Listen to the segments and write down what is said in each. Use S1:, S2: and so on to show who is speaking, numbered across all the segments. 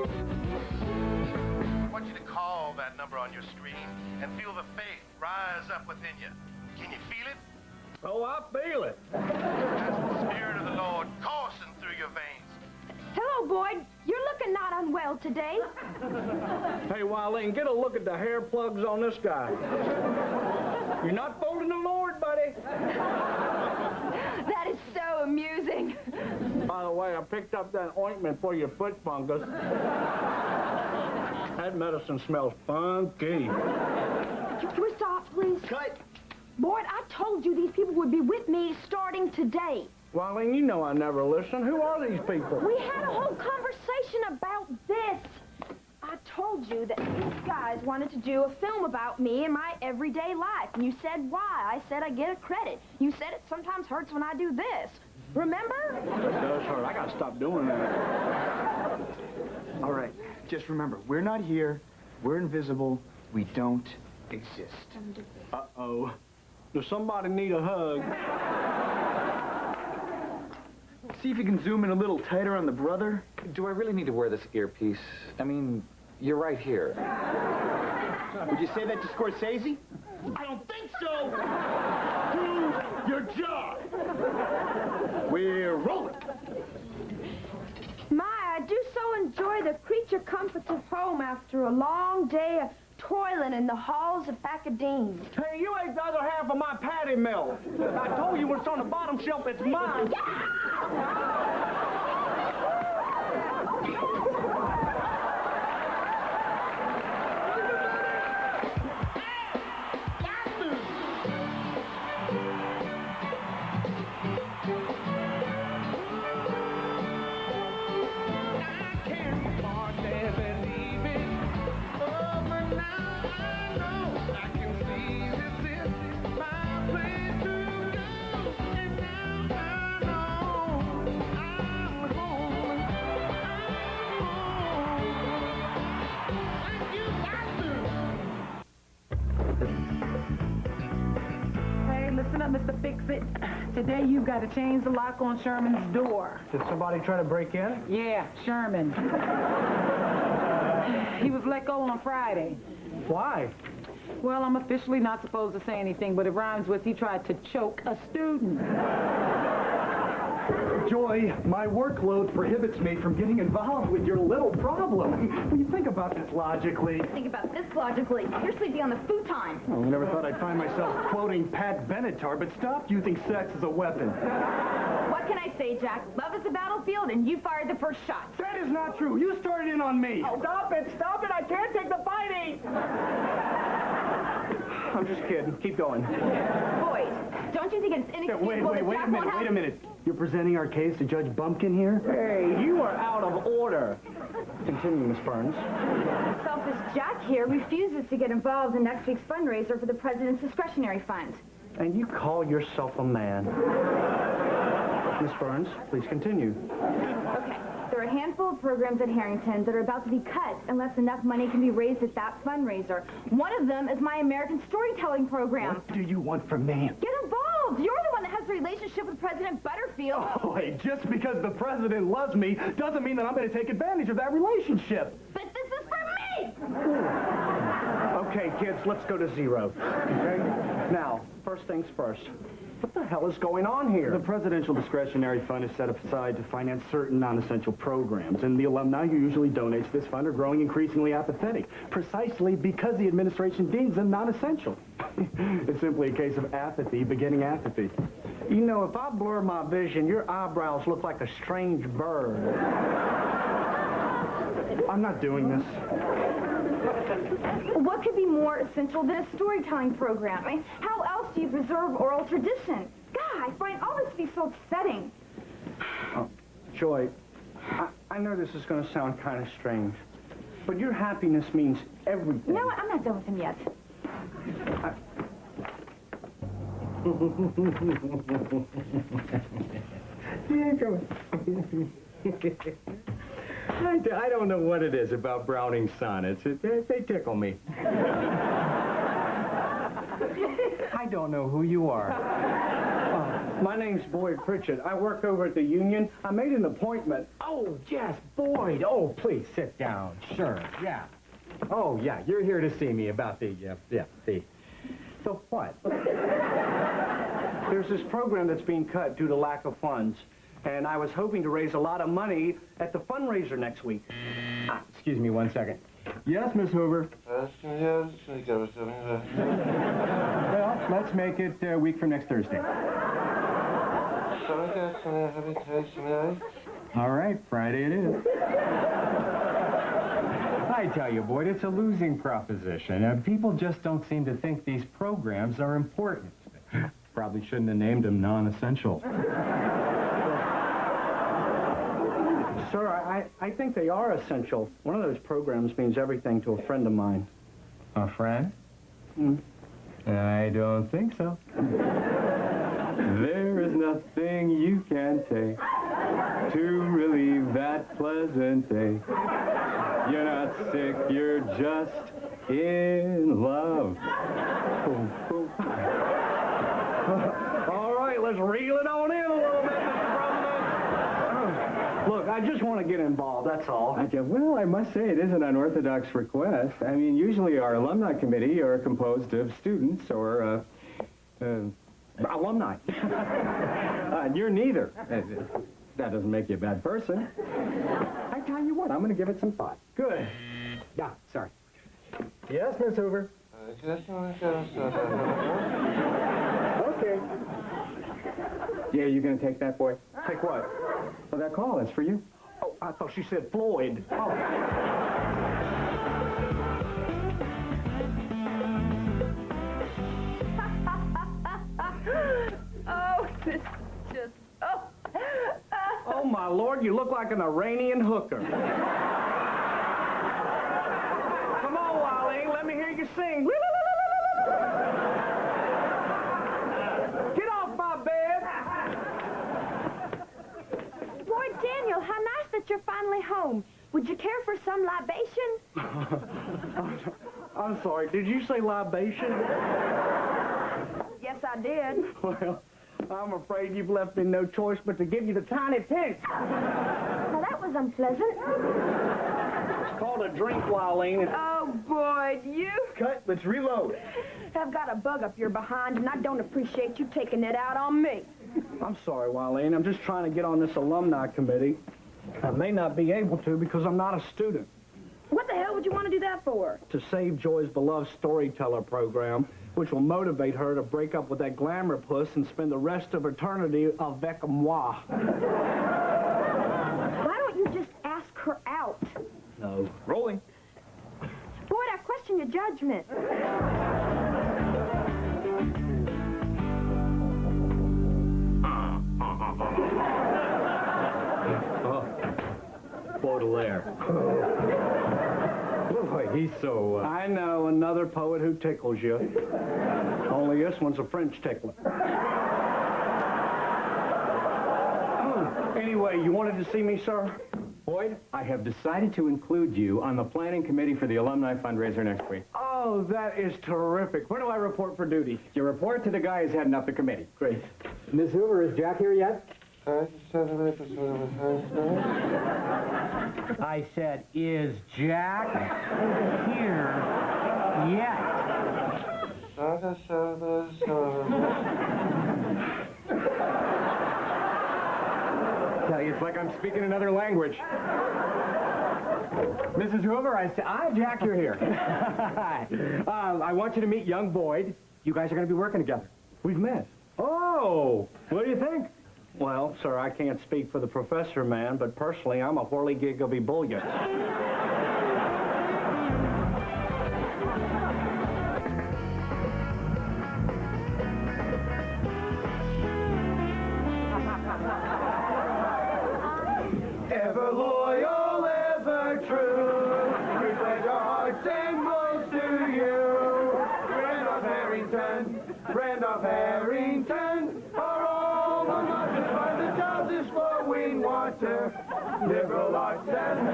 S1: I want you to call that number on your screen and feel the faith rise up within you. Can you feel it?
S2: Oh, I feel it.
S1: That's the Spirit of the Lord coursing through your veins.
S3: Hello, Boyd. You're looking not unwell today.
S2: Hey, Wileen, get a look at the hair plugs on this guy. You're not fooling the Lord, buddy.
S3: That is so amusing.
S2: By the way, I picked up that ointment for your foot fungus. That medicine smells funky.
S3: Can we stop, please?
S2: Cut.
S3: Boyd, I told you these people would be with me starting today.
S2: Wileen, you know I never listen. Who are these people?
S3: We had a whole conversation about this. I told you that these guys wanted to do a film about me and my everyday life. And you said why. I said I get a credit. You said it sometimes hurts when I do this. Remember?
S2: It does hurt. I gotta stop doing that.
S4: All right, just remember, we're not here, we're invisible, we don't exist.
S2: Uh-oh. Does somebody need a hug?
S4: See if you can zoom in a little tighter on the brother.
S5: Do I really need to wear this earpiece? I mean, you're right here.
S4: Would you say that to Scorsese?
S2: I don't think so. Do your job. We're rolling.
S3: My, I do so enjoy the creature comforts of home after a long day of toiling in the halls of Academe.
S2: Hey, you ate the other half of my patty melt. I told you what's on the bottom shelf, it's mine.
S6: Listen up, Mr. Fix-It. Today you've got to change the lock on Sherman's door.
S2: Did somebody try to break in?
S6: Yeah, Sherman. He was let go on Friday.
S2: Why?
S6: Well, I'm officially not supposed to say anything, but it rhymes with he tried to choke a student.
S4: Joy, my workload prohibits me from getting involved with your little problem. When you think about this logically...
S3: Think about this logically. You're sleeping on the futon.
S4: Oh, I never thought I'd find myself quoting Pat Benatar, but stop using sex as a weapon.
S3: What can I say, Jack? Love is a battlefield, and you fired the first shot.
S4: That is not true. You started in on me.
S2: Oh, stop it! Stop it! I can't take the fighting! I'm just kidding. Keep going.
S3: Boys, don't you think it's inexcusable that Jack won't have...
S4: Wait a minute. You're presenting our case to Judge Bumpkin here?
S2: Hey, you are out of order. Continue, Miss Burns.
S3: Selfish Jack here refuses to get involved in next week's fundraiser for the President's Discretionary Fund.
S2: And you call yourself a man. Miss Burns, please continue.
S3: Okay. There are a handful of programs at Harrington that are about to be cut unless enough money can be raised at that fundraiser. One of them is my American Storytelling Program.
S4: What do you want from me?
S3: Get involved! You're the one that has a relationship with President Butterfield.
S4: Oh, hey, just because the president loves me doesn't mean that I'm going to take advantage of that relationship.
S3: But this is for me!
S2: Okay, kids, let's go to zero. Okay? Now, first things first. What the hell is going on here?
S4: The Presidential Discretionary Fund is set aside to finance certain non-essential programs, and the alumni who usually donate to this fund are growing increasingly apathetic, precisely because the administration deems them non-essential. It's simply a case of apathy begetting apathy.
S2: You know, if I blur my vision, your eyebrows look like a strange bird.
S4: I'm not doing this.
S3: What could be more essential than a storytelling program? I mean, how else do you preserve oral tradition? God, I find all this to be so upsetting.
S2: Oh, Joy, I know this is going to sound kind of strange, but your happiness means everything.
S3: You know what? I'm not done with him yet.
S7: I don't know what it is about Browning's sonnets. They tickle me.
S4: I don't know who you are.
S2: My name's Boyd Pritchett. I work over at the Union. I made an appointment.
S7: Oh, yes, Boyd. Oh, please sit down. Sure, yeah. Oh, yeah, you're here to see me about the. So what?
S2: There's this program that's being cut due to lack of funds, and I was hoping to raise a lot of money at the fundraiser next week.
S7: Excuse me 1 second. Yes, Miss Hoover. Well, let's make it a week from next Thursday. All right, Friday it is. I tell you, Boyd, it's a losing proposition. People just don't seem to think these programs are important. Probably shouldn't have named them non-essential.
S2: Sir, I think they are essential. One of those programs means everything to a friend of mine.
S7: A friend? I don't think so. There is nothing you can say to relieve that pleasant day. You're not sick, you're just in love. Boom, boom.
S2: All right, let's reel it on in a little bit, Mr. President. Look, I just want to get involved, that's all.
S7: Well, I must say it is an unorthodox request. I mean, usually our alumni committee are composed of students or alumni. You're neither. That doesn't make you a bad person. I tell you what, I'm going to give it some thought.
S2: Good.
S7: Yeah, sorry. Yes, Miss Hoover. Okay. Yeah, you going to take that, boy?
S2: Take what?
S7: Well, that call is for you.
S2: Oh, I thought she said Floyd. Oh.
S3: Oh, this is just... Oh.
S2: Oh, my Lord, you look like an Iranian hooker. Come on, Wally, let me hear you sing. Get off my bed.
S3: Boy, Daniel, how nice that you're finally home. Would you care for some libation?
S2: I'm sorry, did you say libation?
S3: Yes, I did.
S2: Well, I'm afraid you've left me no choice but to give you the tiny pinch.
S3: Now, that was unpleasant.
S2: It's called a drink, Wileen.
S3: Oh, Boyd, you
S2: Cut, let's reload.
S3: have got a bug up your behind, and I don't appreciate you taking it out on me.
S2: I'm sorry, Wileen. I'm just trying to get on this alumni committee. I may not be able to because I'm not a student.
S3: What the hell would you want to do that for?
S2: To save Joy's beloved storyteller program, which will motivate her to break up with that glamour puss and spend the rest of eternity avec moi.
S3: Why don't you just ask her out?
S2: No. Rolling.
S3: Boyd, I question your judgment.
S7: Baudelaire. Boy, he's so...
S2: I know, another poet who tickles you. Only this one's a French tickler. Anyway, you wanted to see me, sir?
S7: Boyd, I have decided to include you on the planning committee for the alumni fundraiser next week.
S2: Oh, that is terrific. Where do I report for duty?
S7: You report to the guy who's heading up the committee.
S2: Great.
S7: Miss Hoover, is Jack here yet?
S8: I said, is Jack here yet?
S7: Tell you, it's like I'm speaking another language. Mrs. Hoover, I said, Jack, you're here. I want you to meet young Boyd. You guys are going to be working together. We've met. Oh, what do you think?
S2: Well, sir, I can't speak for the professor man, but personally, I'm a whirligig of ebullient. Ever loyal, ever true, we pledge our hearts and souls to you. Randolph Harrington, Randolph Harrington, our alma mater, by the jobs is flowing water, liberal arts and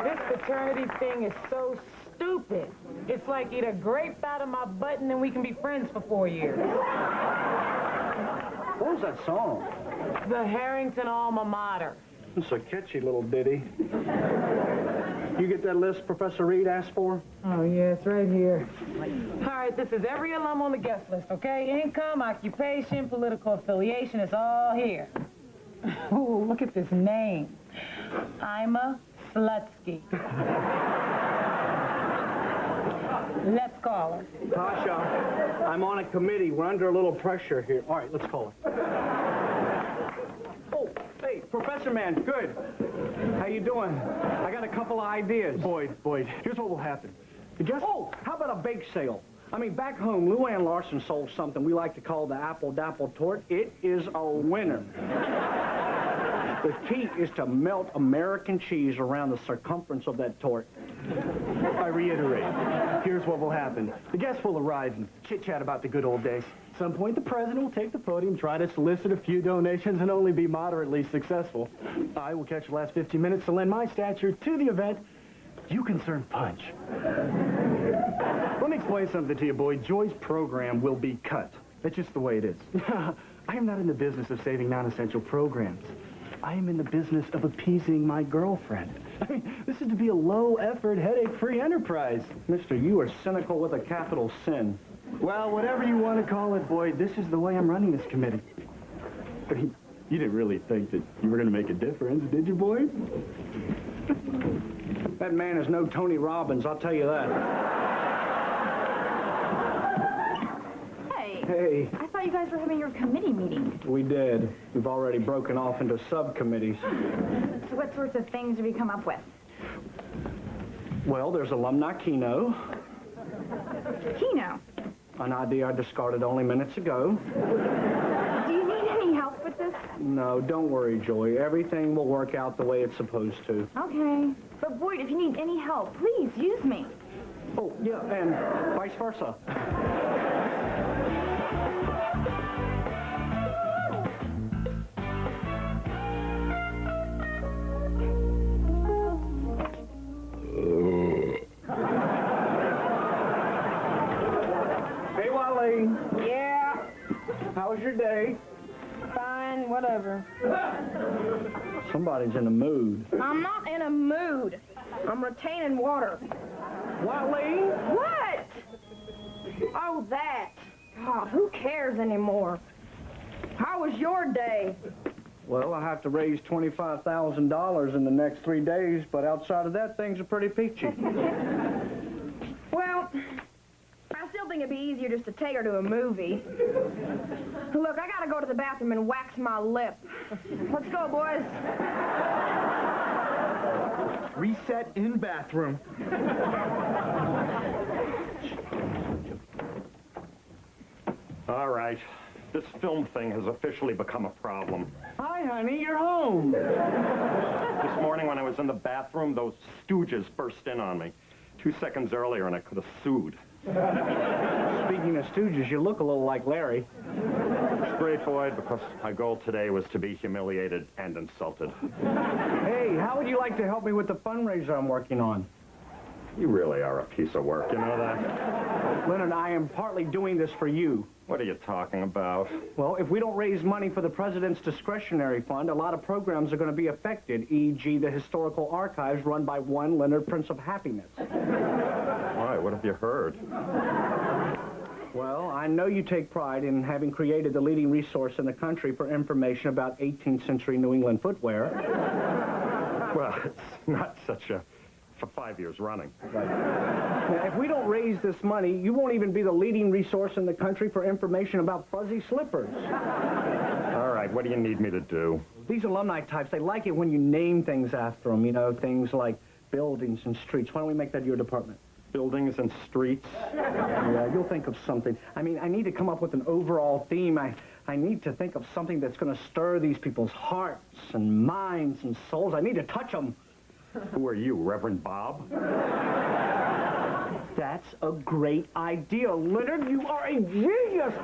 S6: This fraternity thing is so stupid. It's like eat a grape out of my butt and then we can be friends for 4 years.
S4: What was that song?
S6: The Harrington Alma Mater.
S4: It's a catchy little ditty. You get that list Professor Reed asked for?
S6: Oh, yeah, it's right here. All right, this is every alum on the guest list, okay? Income, occupation, political affiliation, it's all here. Ooh, look at this name. Ima Slutsky. Let's call her.
S4: Tasha, I'm on a committee. We're under a little pressure here. All right, let's call her. Oh, hey, Professor Man, good. How you doing? I got a couple of ideas. Boyd, here's what will happen. Oh, how about a bake sale? I mean, back home, Luann Larson sold something we like to call the Apple Dapple Tort. It is a winner. The key is to melt American cheese around the circumference of that tort. I reiterate, here's what will happen. The guests will arrive and chit-chat about the good old days. At some point, the president will take the podium, try to solicit a few donations, and only be moderately successful. I will catch the last 15 minutes to lend my stature to the event. You can serve punch. Let me explain something to you, Boyd. Joy's program will be cut. That's just the way it is. I am not in the business of saving non-essential programs. I am in the business of appeasing my girlfriend. I mean, this is to be a low-effort, headache-free enterprise.
S7: Mister, you are cynical with a capital sin.
S4: Well, whatever you want to call it, Boyd, this is the way I'm running this committee. I mean, you didn't really think that you were going to make a difference, did you, Boyd?
S7: That man is no Tony Robbins, I'll tell you that.
S3: Hey, I thought you guys were having your committee meeting.
S7: We did. We've already broken off into subcommittees.
S3: So what sorts of things have you come up with?
S7: Well, there's alumni keno,
S3: Keno,
S7: an idea I discarded only minutes ago.
S3: do you need any help with this?
S7: No, don't worry, Joy. Everything will work out the way it's supposed to.
S3: Okay. But Boyd, if you need any help, please use me.
S7: Oh, yeah, and vice versa. Hey, Wally.
S3: Yeah,
S7: How was your day?
S3: fine, whatever.
S7: Somebody's in a mood.
S3: I'm not in a mood. I'm retaining water.
S7: Wally?
S3: What? Oh, that. God, who cares anymore? How was your day?
S7: Well, I have to raise $25,000 in the next 3 days, but outside of that, things are pretty peachy.
S3: Well, I still think it'd be easier just to take her to a movie. Look, I gotta go to the bathroom and wax my lip. Let's go, boys.
S4: Reset in bathroom.
S9: All right. This film thing has officially become a problem.
S7: Hi, honey, you're home.
S9: This morning when I was in the bathroom, those stooges burst in on me. 2 seconds earlier and I could have sued.
S7: Speaking of stooges, you look a little like Larry.
S9: Straightforward, because my goal today was to be humiliated and insulted.
S7: Hey, how would you like to help me with the fundraiser I'm working on?
S9: You really are a piece of work, you know that?
S7: Leonard, I am partly doing this for you.
S9: What are you talking about?
S7: Well, if we don't raise money for the President's Discretionary Fund, a lot of programs are going to be affected, e.g. the Historical Archives run by one Leonard, Prince of Happiness.
S9: Why? What have you heard?
S7: Well, I know you take pride in having created the leading resource in the country for information about 18th century New England footwear.
S9: Well, it's not such a... for 5 years running.
S7: Right. Now, if we don't raise this money, you won't even be the leading resource in the country for information about fuzzy slippers.
S9: All right, what do you need me to do?
S7: These alumni types, they like it when you name things after them, you know, things like buildings and streets. Why don't we make that your department?
S9: Buildings and streets?
S7: Yeah, you'll think of something. I mean, I need to come up with an overall theme. I need to think of something that's going to stir these people's hearts and minds and souls. I need to touch them.
S9: Who are you, Reverend Bob?
S7: That's a great idea, Leonard. You are a genius.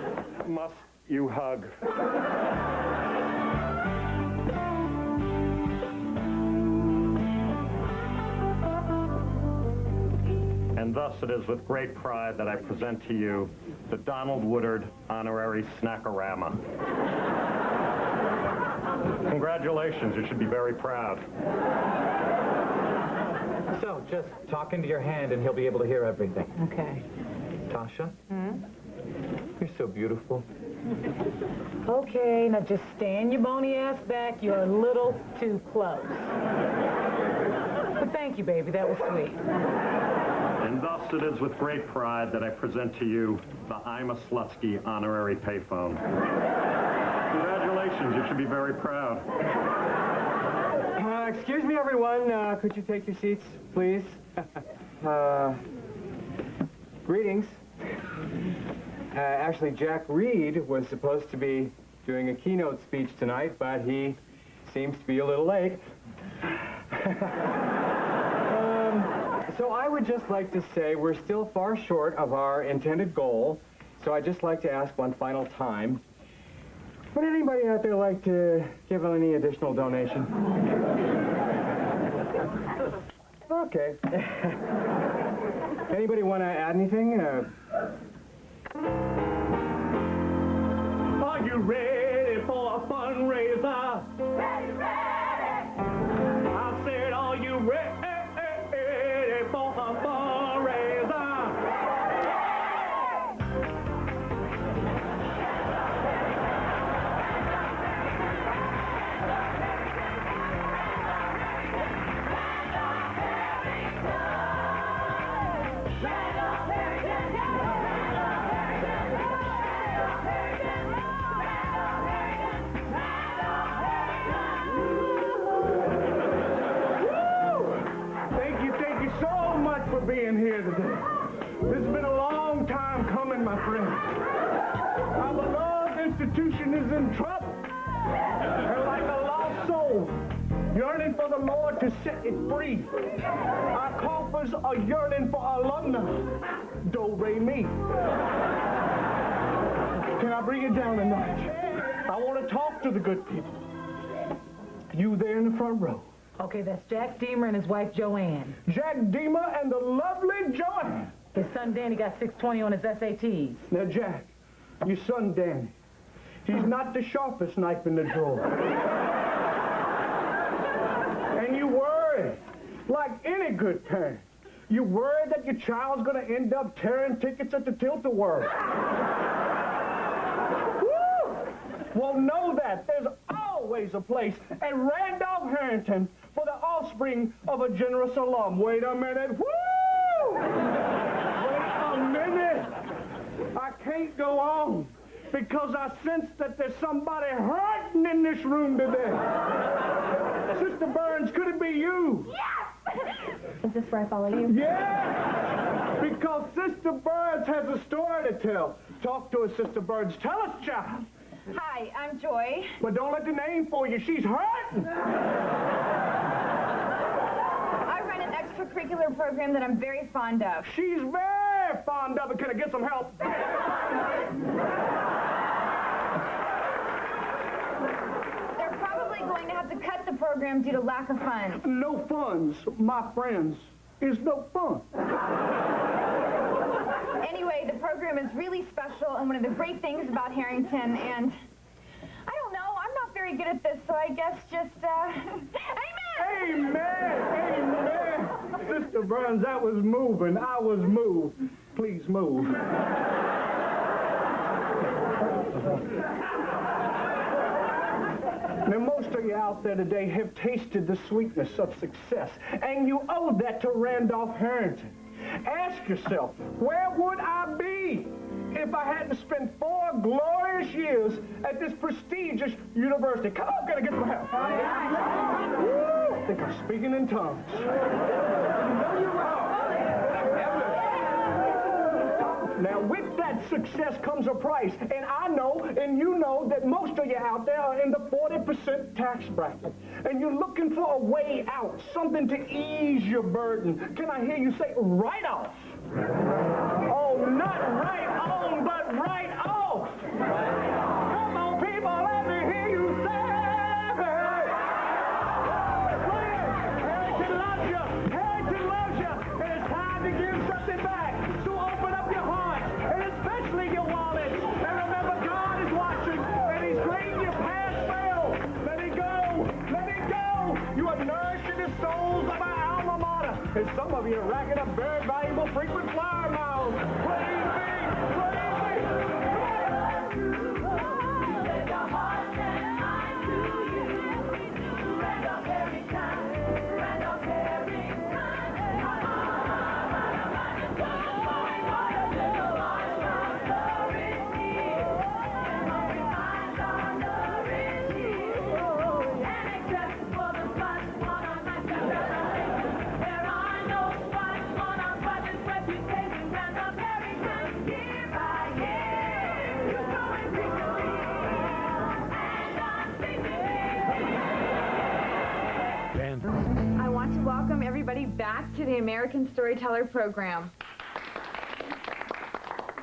S9: Must you hug? And thus it is with great pride that I present to you the Donald Woodard Honorary Snackorama. Congratulations, you should be very proud.
S5: So, just talk into your hand and he'll be able to hear everything.
S6: Okay.
S5: Tasha? You're so beautiful.
S6: Okay, now just stand your bony ass back. You're a little too close. But thank you, baby. That was sweet.
S9: And thus it is with great pride that I present to you the I'm a Slutsky Honorary Payphone. Congratulations, you should be very proud.
S7: Excuse me, everyone. Could you take your seats, please? Greetings. Actually, Jack Reed was supposed to be doing a keynote speech tonight, but he seems to be a little late. So I would just like to say we're still far short of our intended goal, so I'd just like to ask one final time, would anybody out there like to give any additional donation? Okay. Anybody want to add anything?
S2: Are you ready for a fundraiser?
S10: Ready, ready.
S2: I said, are you ready for a fundraiser? Thank you so much for being here today. This has been a long time coming, my friend. Our beloved institution is in trouble. They're like a lost soul, yearning for the Lord to set it free. Our coffers are yearning for alumni. Do, re, mi. Can I bring it down a notch? I want to talk to the good people. You there in the front row.
S6: Okay, that's Jack Deemer and his wife, Joanne.
S2: Jack Deemer and the lovely Joanne.
S6: His son, Danny, got 620 on his SATs.
S2: Now, Jack, your son, Danny, he's not the sharpest knife in the drawer. And you worry, like any good parent. You worry that your child's going to end up tearing tickets at the Tilt-A-Whirl. Woo! Well, know that there's always a place at Randolph-Harrington for the offspring of a generous alum. Wait a minute. Woo! Wait a minute. I can't go on because I sense that there's somebody hurting in this room today. Sister Burns, could it be you?
S3: Yes! Is this where I follow you?
S2: Yeah! Because Sister Burns has a story to tell. Talk to us, Sister Burns. Tell us, child.
S3: Hi, I'm Joy.
S2: But don't let the name fool you. She's hurting.
S3: I run an extracurricular program that I'm very fond of.
S2: She's very fond of it. Can I get some help?
S3: They're probably going to have to cut the program due to lack of funds.
S2: No funds, my friends, is no fun.
S3: Anyway, the program is really special and one of the great things about Harrington, and I don't know, I'm not very good at this, so I guess just, amen!
S2: Amen! Amen! Sister Burns, that was moving. I was moved. Please move. Now, most of you out there today have tasted the sweetness of success, and you owe that to Randolph-Harrington. Ask yourself, where would I be if I had to spend 4 glorious years at this prestigious university? Come on, can I get some help? Woo! I think I'm speaking in tongues. Now, with that success comes a price, and I know, and you know, that most of you out there are in the 40% tax bracket, and you're looking for a way out, something to ease your burden. Can I hear you say, right off? Oh, not right on, but right off. Come on, people, let me hear you say it. Harrington loves you. Harrington loves you. And it's time to give something back.
S4: And some of you are racking up very valuable frequent flyer miles. Praise be! Praise be!
S6: I want to welcome everybody back to the American Storyteller program.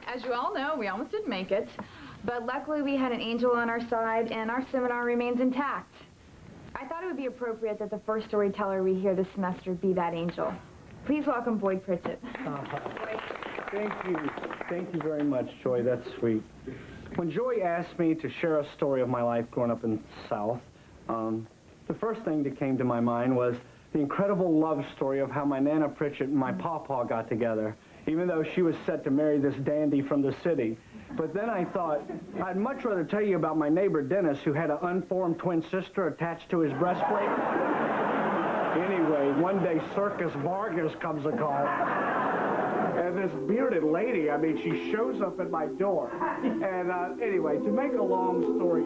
S6: As you all know, we almost didn't make it, but luckily we had an angel on our side and our seminar remains intact. I thought it would be appropriate that the first storyteller we hear this semester be that angel. Please welcome Boyd Pritchett.
S4: Thank you. Thank you very much, Joy. That's sweet. When Joy asked me to share a story of my life growing up in the South, the first thing that came to my mind was the incredible love story of how my Nana Pritchett and my Pawpaw got together, even though she was set to marry this dandy from the city. But then I thought, I'd much rather tell you about my neighbor Dennis, who had an unformed twin sister attached to his breastplate. Anyway, one day Circus Vargas comes a call. And this bearded lady, I mean, she shows up at my door. And anyway, to make a long story